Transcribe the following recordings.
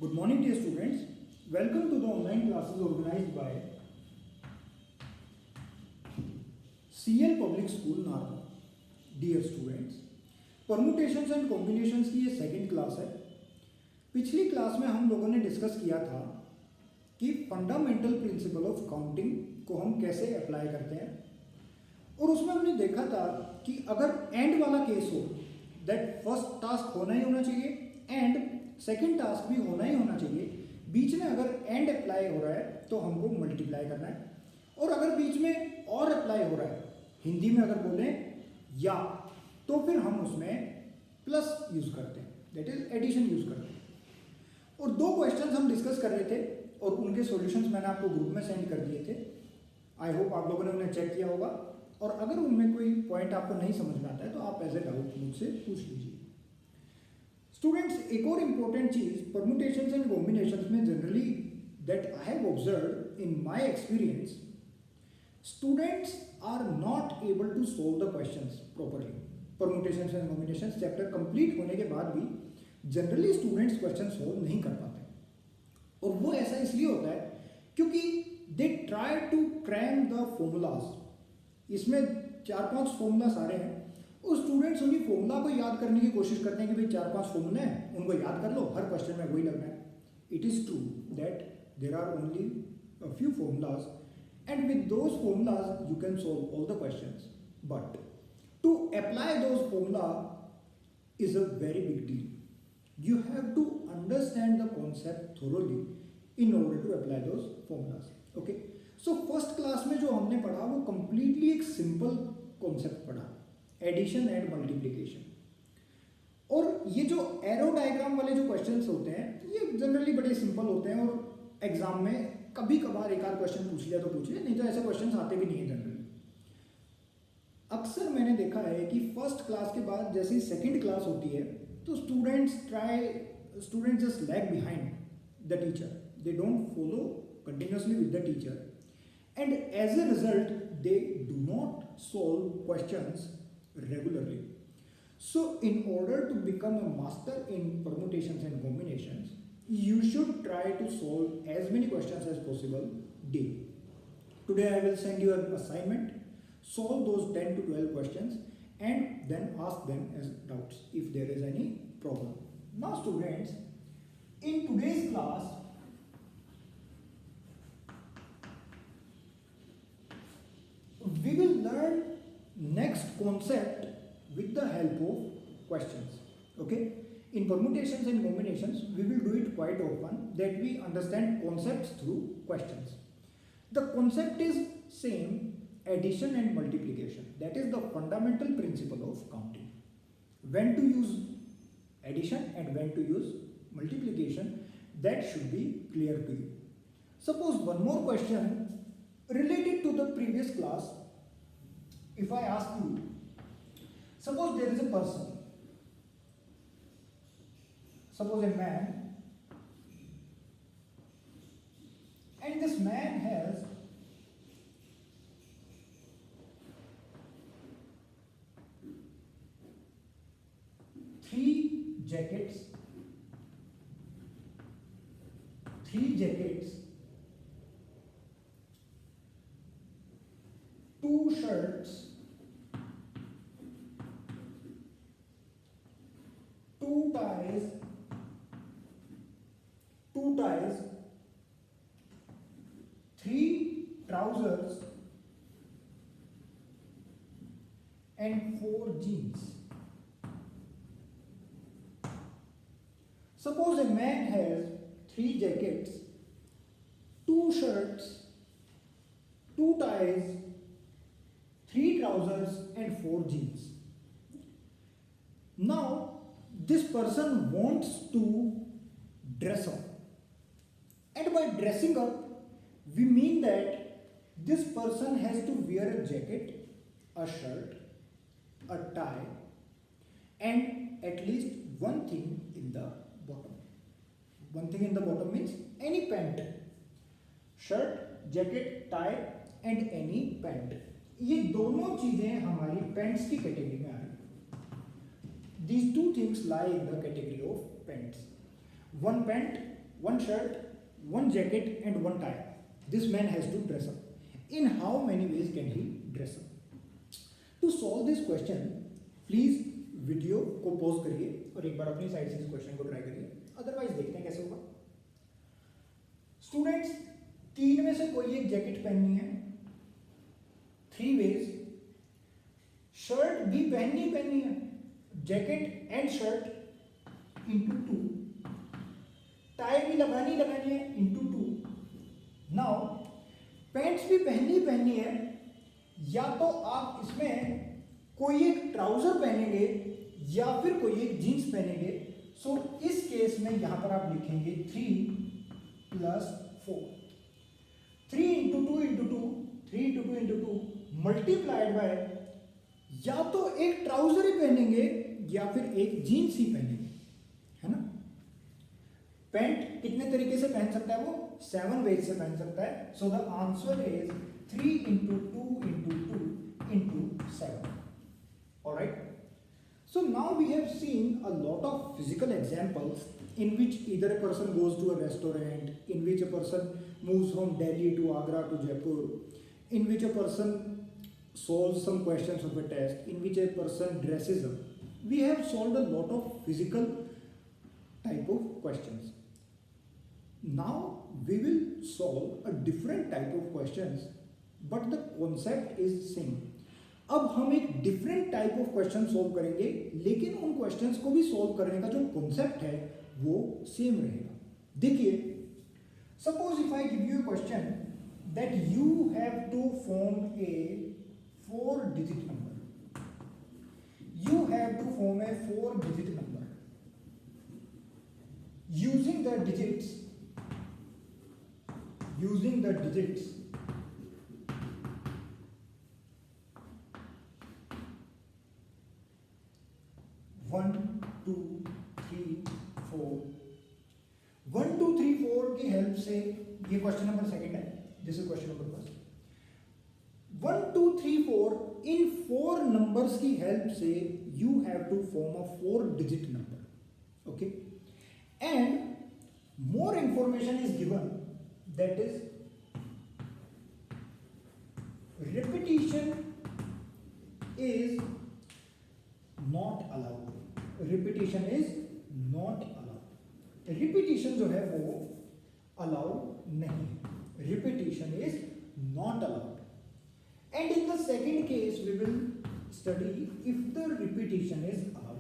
Good morning, dear students. Welcome to the online classes organized by CL Public School, Narva. Dear students, permutations and combinations की ये second class है। पिछली class में हम लोगों ने डिस्कस किया था कि फंडामेंटल प्रिंसिपल ऑफ काउंटिंग को हम कैसे अप्लाई करते हैं, और उसमें हमने देखा था कि अगर एंड वाला केस हो दैट फर्स्ट टास्क होना ही होना चाहिए एंड सेकंड टास्क भी होना ही होना चाहिए। बीच में अगर एंड अप्लाई हो रहा है तो हमको मल्टीप्लाई करना है, और अगर बीच में और अप्लाई हो रहा है, हिंदी में अगर बोलें या, तो फिर हम उसमें प्लस यूज करते हैं, दैट इज एडिशन यूज करते हैं। और दो क्वेश्चंस हम डिस्कस कर रहे थे और उनके सॉल्यूशंस मैंने आपको ग्रुप में सेंड कर दिए थे। आई होप आप लोगों ने उन्हें चेक किया होगा, और अगर उनमें कोई पॉइंट आपको नहीं समझ में आता है तो आप एज ए डाउट मुझसे पूछ लीजिए। स्टूडेंट्स, एक और इम्पोर्टेंट चीज परमुटेशंस एंड कॉम्बिनेशंस में generally that I have observed in my experience, students are not able to solve the questions properly. Permutations and combinations chapter complete होने के बाद भी जनरली स्टूडेंट्स क्वेश्चन सोल्व नहीं कर पाते, और वो ऐसा इसलिए होता है क्योंकि they try to cram the formulas. इसमें 4-5 फॉर्मूला सारे हैं, और स्टूडेंट्स उन्हीं फॉर्मूला को याद करने की कोशिश करते हैं कि भाई 4-5 फॉर्मूले हैं, उनको याद कर लो, हर क्वेश्चन में वही लगना है। It is true that there are only a few formulas and with those formulas you can solve all the questions, but to apply those formula is a very big deal. You have to understand the concept thoroughly in order to apply those formulas. Okay. So first class में जो हमने पढ़ा वो completely एक simple concept पढ़ा, addition and multiplication। और ये जो एरो डायग्राम वाले जो क्वेश्चंस होते हैं ये जनरली बड़े सिंपल होते हैं, और एग्जाम में कभी कभार एक आध क्वेश्चन पूछ लिया तो पूछ लिया, नहीं तो ऐसे क्वेश्चंस आते भी नहीं है जनरली। अक्सर मैंने देखा है कि फर्स्ट क्लास के बाद जैसे ही सेकेंड क्लास होती है तो students just lag behind the teacher. They don't follow continuously with the teacher, and as a result they do not solve questions regularly. So in order to become a master in permutations and combinations, you should try to solve as many questions as possible daily. Today I will send you an assignment. Solve those 10 to 12 questions and then ask them as doubts if there is any problem. Now students, in today's class we will learn next concept with the help of questions. Okay, in permutations and combinations we will do it quite often that we understand concepts through questions. The concept is same, addition and multiplication. That is the fundamental principle of counting. When to use addition and when to use multiplication, that should be clear to you. Suppose one more question related to the previous class. If I ask you, suppose there is a person, suppose a man, and this man has 3 jackets, 2 shirts, 2 ties, 3 trousers and 4 jeans. Suppose a man has 3 jackets, 2 shirts, 2 ties, 3 trousers and 4 jeans. Now this person wants to dress up, and by dressing up we mean that this person has to wear a jacket, a shirt, a tie, and at least one thing in the bottom. One thing in the bottom means any pant, shirt, jacket, tie and any pant. ये दोनों चीजें हमारी pants की category में आ रही है। These two things lie in the category of pants. One pant 1 shirt, 1 jacket and 1 tie. This man has to dress up. In how many ways can he dress up? To solve this question, please video को pause करिए और एक बार अपनी side से इस question को try करिए, otherwise देखते हैं कैसे होगा। स्टूडेंट्स, 3 में से कोई एक जैकेट पहननी है, 3 वेज। शर्ट भी पहननी है, jacket and shirt into 2। Tie भी लगानी है इंटू 2। नाउ पैंट्स भी पहननी है, या तो आप इसमें कोई एक ट्राउजर पहनेंगे या फिर कोई एक जीन्स पहनेंगे। सो इस केस में यहां पर आप लिखेंगे 3 + 4। 3 × 2 × 2, 3 × 2 × 2 मल्टीप्लाइड बाय, या तो एक ट्राउजर ही पहनेंगे या फिर एक जीन्स ही पहनेंगे, है ना। पैंट कितने तरीके से पहन सकता है वो? 7 वेज से पहन सकता है। So the answer is 3 × 2 × 2 × 7। Alright, so now we have seen a lot of physical examples in which either a person goes to a restaurant, in which a person moves from Delhi to Agra to Jaipur, in which a person solves some questions of a test, in which a person dresses up. We have solved a lot of physical type of questions. Now we will solve a different type of questions, but the concept is same. अब हम एक different type of question solve करेंगे, लेकिन उन questions को भी solve करने का जो कॉन्सेप्ट है वो सेम रहेगा। देखिए, suppose if I give you a question that you have to form a 4-digit number. You have to form a 4-digit number using the digits 1 2 3 4। 1 2 3 4 की हेल्प से, ये क्वेश्चन नंबर 2 है, दिस इज क्वेश्चन नंबर 1। 1 2 3 4, इन 4 numbers की help से you have to form a 4-digit number, okay. And more information is given, that is repetition is not allowed। Repetition is not allowed. Repetition जो है वो allowed नहीं है, repetition is not allowed. And in the second case we will study if the repetition is allowed.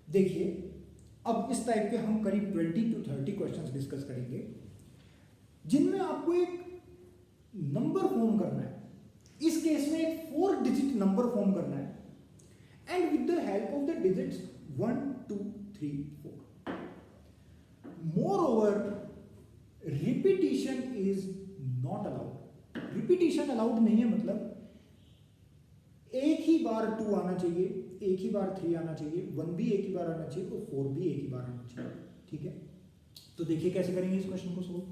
देखिए, अब इस type के हम करीब 20 to 30 क्वेश्चंस डिस्कस करेंगे, जिनमें आपको एक नंबर फॉर्म करना है। इस केस में एक 4-digit नंबर फॉर्म करना है, and with the help of the digits 1 2 3 4। Moreover, repetition is not allowed। repetition allowed नहीं है, मतलब एक ही बार 2 आना चाहिए, एक ही बार 3 आना चाहिए, 1 भी एक ही बार आना चाहिए और 4 भी एक ही बार आना चाहिए, ठीक है। तो देखिए कैसे करेंगे इस क्वेश्चन को solve.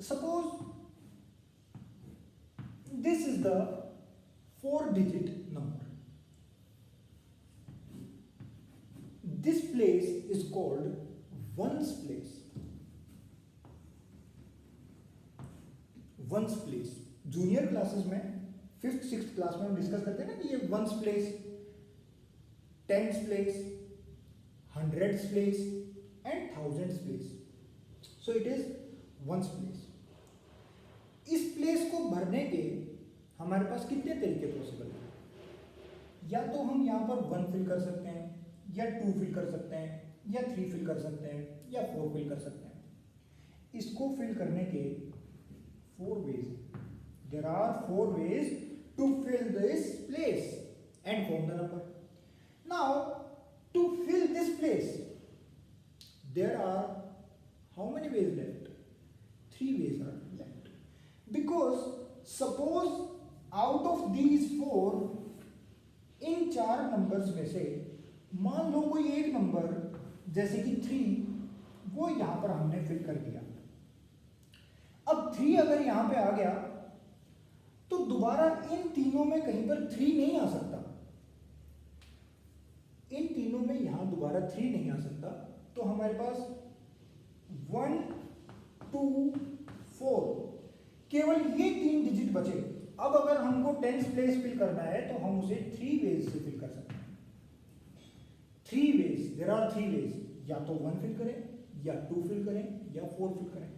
Suppose this is the 4-digit number। this place is called ones place। ones place junior classes में 5th 6th क्लास में हम डिस्कस करते हैं ना कि ये ones place, tens place, hundreds place and thousands place। so it is ones place। इस place को भरने के हमारे पास कितने तरीके पॉसिबल हैं? या तो हम यहाँ पर 1 फिल कर सकते हैं, या 2 फिल कर सकते हैं, या 3 फिल कर सकते हैं, या 4 फिल कर सकते हैं। इसको फिल करने के 4 ways. There are 4 ways to fill this place and form the number. Now to fill this place there are how many ways left? 3 ways are left. Because suppose out of these 4, इन 4 numbers में से मान लो कोई एक number जैसे कि 3, वो यहां पर हमने फिल कर दिया। अब 3 अगर यहां पे आ गया तो दोबारा इन तीनों में कहीं पर 3 नहीं आ सकता। इन तीनों में यहां दोबारा 3 नहीं आ सकता, तो तो हमारे पास 1 2 4 केवल ये 3 डिजिट बचे। अब अगर हमको 10th प्लेस फिल करना है तो हम उसे 3 वेज से फिल कर सकते हैं। 3 वेज, देयर आर 3 वेज, या तो 1 फिल करें, या 2 फिल करें, या 4 फिल करें।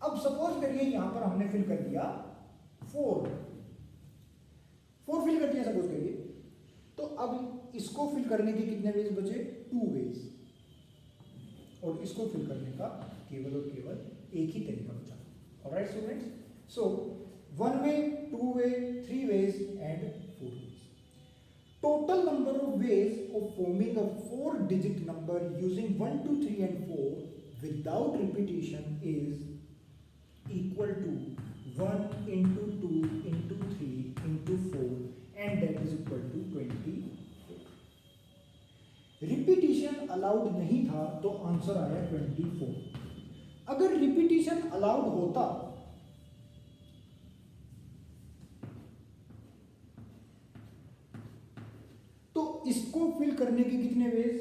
अब सपोज करिए यहां पर हमने फिल कर दिया 4 फिल कर दिया सपोज करिए, तो अब इसको फिल करने के कितने वेज बचे? 2 वेज, और इसको फिल करने का केवल और केवल एक ही तरीका बचा। Alright students, so 1 way, 2 way, 3 ways and 4 ways. Total number of ways of forming a 4-digit number using 1, 2, 3 and 4 without repetition is equal to 1 into 2 into 3 into 4 and that is equal to 24. Repetition allowed नहीं था तो answer आया 24। अगर repetition allowed होता तो इसको fill करने के कितने वेज?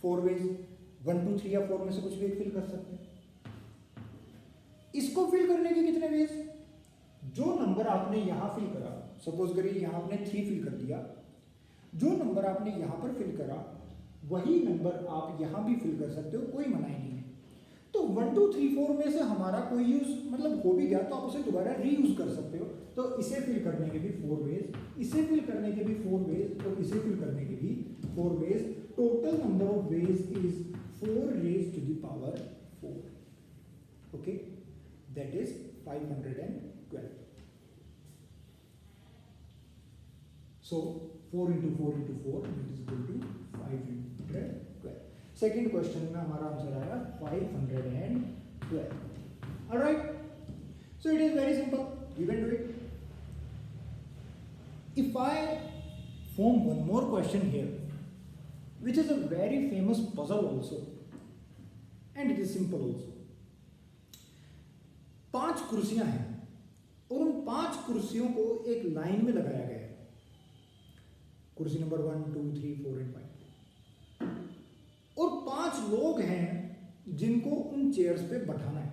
4 वेज। 1, 2, 3 या 4 में से कुछ भी एक फिल कर सकते हैं। इसको फिल करने के कितने वेज? जो नंबर आपने यहां फिल करा, सपोज करिए यहां आपने 3 फिल कर दिया, जो नंबर आपने यहां पर फिल करा वही नंबर आप यहां भी फिल कर सकते हो, कोई मनाही नहीं है। तो 1, 2, 3, 4 में से हमारा कोई यूज मतलब हो भी गया तो आप उसे दोबारा रीयूज कर सकते हो। तो इसे फिल करने के भी 4 वेज, इसे फिल करने के भी 4 वेज, और इसे फिल करने के भी 4 ways. Total number of ways is 4 raise to the power 4। Okay, that is 512। So 4 into 4 into 4 that is equal to 512. Second question में हमारा आंसर आया 512. Alright, so it is very simple, you can do it. If I form one more question here, which is a very famous puzzle also, and it is simple also. 5 कुर्सियां हैं और उन 5 कुर्सियों को एक लाइन में लगाया गया है। कुर्सी नंबर 1, 2, 3, 4 एंड 5, और 5 लोग हैं जिनको उन चेयर्स पे बैठाना है।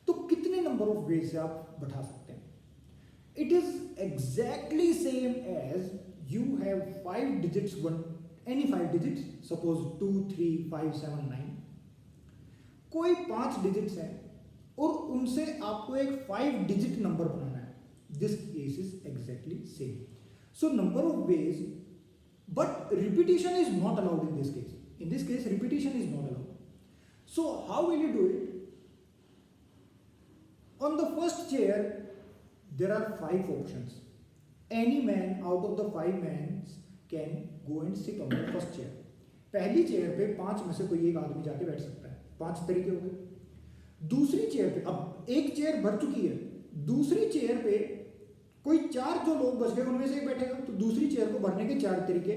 तो कितने नंबर ऑफ वेज से आप बैठा सकते हैं? It is exactly same as you have 5 digits, any 5 digits, suppose 2, 3, 5, 7, 9। कोई 5 डिजिट्स हैं और उनसे आपको एक 5 डिजिट नंबर बनाना है। This case is exactly same. So number of ways, but repetition is not allowed in this case. In this case, repetition is not allowed. So how will you do it? On the first chair, there are 5 options. Any man out of the 5 men can go and sit on the first chair. पहली chair पे 5 में से कोई एक आदमी जाके बैठ सकता है। 5 तरीके हो गए। दूसरी चेयर पे, अब एक चेयर भर चुकी है, दूसरी चेयर पे कोई 4 जो लोग बच गए उनमें से एक बैठेगा, तो दूसरी चेयर को भरने के 4 तरीके,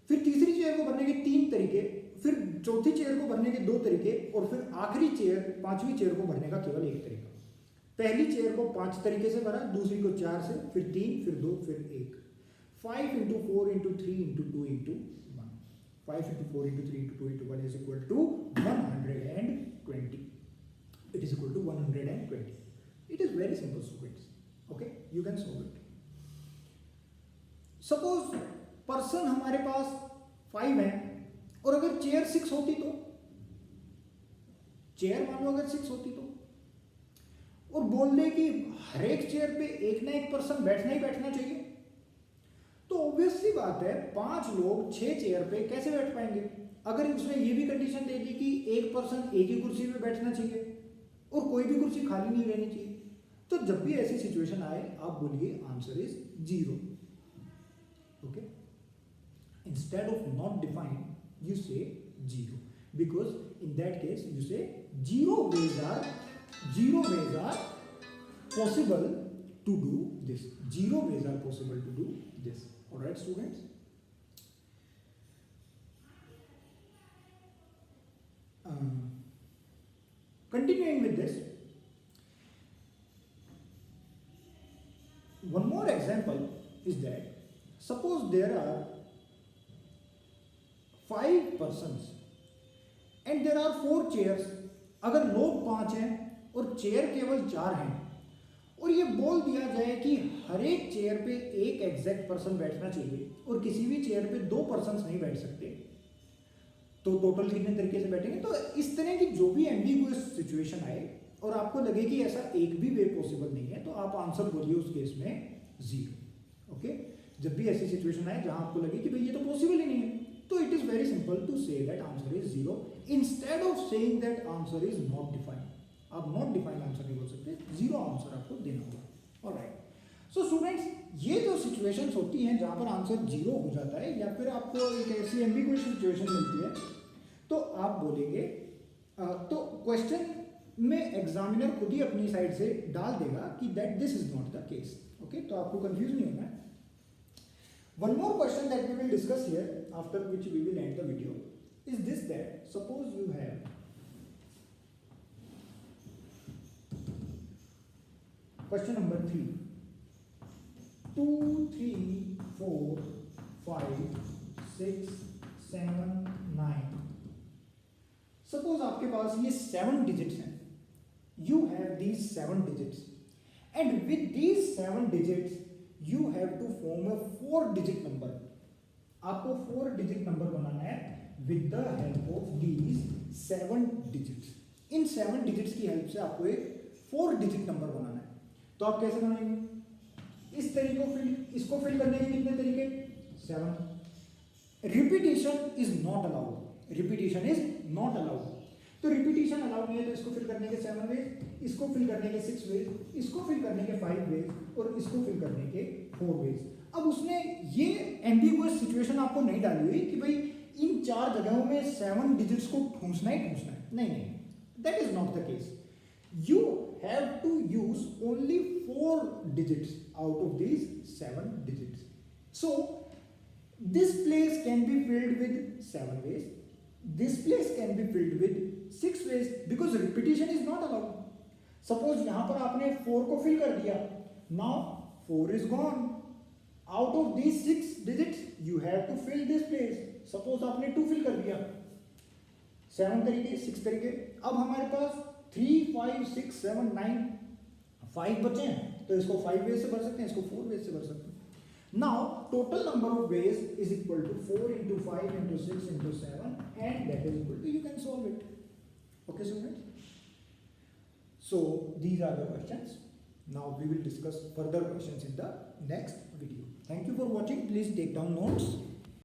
फिर तीसरी चेयर को भरने के 3 तरीके, फिर चौथी चेयर को भरने के 2 तरीके, और फिर आखिरी चेयर 5वीं चेयर को भरने का केवल 1 तरीका। पहली चेयर को 5 तरीके से भरा, दूसरी को 4 से, फिर 3, फिर 2, फिर 1। 5 into 4 into 3 into 2 into 1। 5 into 4 into 3 into 2 into 1 is equal to 120. It is equal to 120. It is very simple, students. Okay, you can solve it. Suppose person हमारे पास 5 है और अगर चेयर 6 होती तो, चेयर मान लो अगर 6 होती तो, और बोल दे कि हर एक चेयर पे एक ना एक पर्सन बैठना ही बैठना चाहिए, तो ऑब्वियसली बात है 5 लोग 6 चेयर पे कैसे बैठ पाएंगे? अगर उसने ये भी कंडीशन दे दी कि एक पर्सन एक ही कुर्सी पे बैठना चाहिए और कोई भी कुर्सी खाली नहीं रहनी चाहिए, तो जब भी ऐसी सिचुएशन आए आप बोलिए answer is 0। Okay, instead of not define you से 0, because in that case you से 0 ways are possible to do this. 0 ways are possible to do this. All right, students. Continuing with this, one more example is that suppose there are 5 persons and there are 4 chairs, अगर लोग 5 हैं और chair केवल 4 हैं और ये बोल दिया जाए कि हर एक चेयर पे एक एग्जैक्ट पर्सन बैठना चाहिए और किसी भी चेयर पे 2 पर्सन नहीं बैठ सकते, तो टोटल कितने तरीके से बैठेंगे। तो इस तरह की जो भी एम्बिगुअस सिचुएशन आए और आपको लगे कि ऐसा एक भी वे पॉसिबल नहीं है, तो आप आंसर बोलिए उस केस में 0। ओके, जब भी ऐसी सिचुएशन आए जहां आपको लगे कि भाई ये तो पॉसिबल ही नहीं है, तो it is very simple to say that answer is 0 instead of saying that answer is not defined. आप नॉट डिफाइंड आंसर नहीं बोल सकते, 0 आंसर आपको देना होगा। ऑलराइट, सो स्टूडेंट्स, ये जो सिचुएशंस होती हैं जहां पर आंसर 0 हो जाता है या फिर आपको एक ऐसी एम्बिगुअस सिचुएशन मिलती है, तो आप बोलेंगे तो क्वेश्चन में एग्जामिनर खुद ही अपनी साइड से डाल देगा कि that this is not the case. Okay, तो आपको कंफ्यूज नहीं होना है। One more question that we will discuss here, after which we will end the video, is this: that suppose you have question number 3, 2, 3, 4, 5, 6, 7, 9. Suppose आपके पास ये 7 digits हैं. You have these 7 digits, and with these 7 digits you have to form a 4-digit number. आपको 4-digit number बनाना है with the help of these 7 digits. In 7 digits की help से आपको एक 4-digit number बनाना है। तो आप कैसे बनाएंगे? इस तरीके को इसको फिल करने के कितने तरीके? 7। Repetition is not allowed. Repetition is not allowed. तो रिपीटिशन अलाउड नहीं है, तो इसको फिल करने के 7 वेज, इसको फिल करने के 6 वेज, इसको फिल करने के 5 वेज और इसको फिल करने के 4 वेज। अब उसने ये एम्बिगुअस सिचुएशन आपको नहीं डाली हुई कि भाई इन 4 जगहों में 7 डिजिट्स को ठूंसना ही ठूंसना है। नहीं नहीं, that is not the case. You have to use only 4 digits out of these 7 digits. So this place can be filled with 7 ways, this place can be filled with 6 ways because repetition is not allowed. Suppose यहाँ पर आपने 4 को fill कर दिया, now 4 is gone. Out of these 6 digits you have to fill this place. Suppose आपने 2 fill कर दिया, 7 तरीके, 6 तरीके। अब हमारे पास 3, 5, 6, 7, 9 5 बचे हैं, तो इसको 5 ways से भर सकते हैं, इसको 4 ways से भर सकते हैं। Now total number of ways is equal to 4 into 5 into 6 into 7, and that is equal to, you can solve it. Okay students, so these are the questions. Now we will discuss further questions in the next video. Thank you for watching. Please take down notes.